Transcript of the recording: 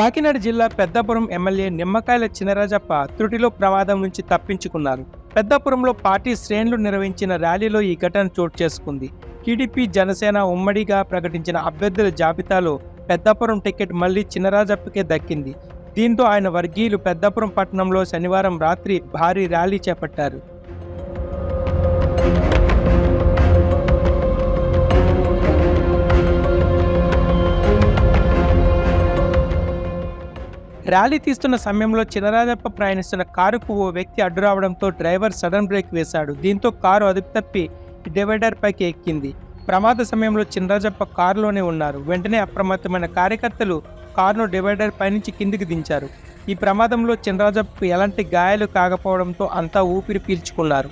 కాకినాడ జిల్లా పెద్దాపురం ఎమ్మెల్యే నిమ్మకాయల చినరాజప్ప త్రుటిలో ప్రమాదం నుంచి తప్పించుకున్నారు. పెద్దాపురంలో పార్టీ శ్రేణులు నిర్వహించిన ర్యాలీలో ఈ ఘటన చోటు చేసుకుంది. టీడీపీ, జనసేన ఉమ్మడిగా ప్రకటించిన అభ్యర్థుల జాబితాలో పెద్దాపురం టికెట్ మళ్లీ చినరాజప్పకే దక్కింది. దీంతో ఆయన వర్గీయులు పెద్దాపురం పట్టణంలో శనివారం రాత్రి భారీ ర్యాలీ చేపట్టారు. ర్యాలీ తీస్తున్న సమయంలో చినరాజప్ప ప్రయాణిస్తున్న కారుకు ఓ వ్యక్తి అడ్డురావడంతో డ్రైవర్ సడన్ బ్రేక్ వేశాడు. దీంతో కారు అదుపు తప్పి డివైడర్ పైకి ఎక్కింది. ప్రమాద సమయంలో చినరాజప్ప కారులోనే ఉన్నారు. వెంటనే అప్రమత్తమైన కార్యకర్తలు కారును డివైడర్ పైనుంచి కిందికి దించారు. ఈ ప్రమాదంలో చినరాజప్పకు ఎలాంటి గాయాలు కాకపోవడంతో అంతా ఊపిరి పీల్చుకున్నారు.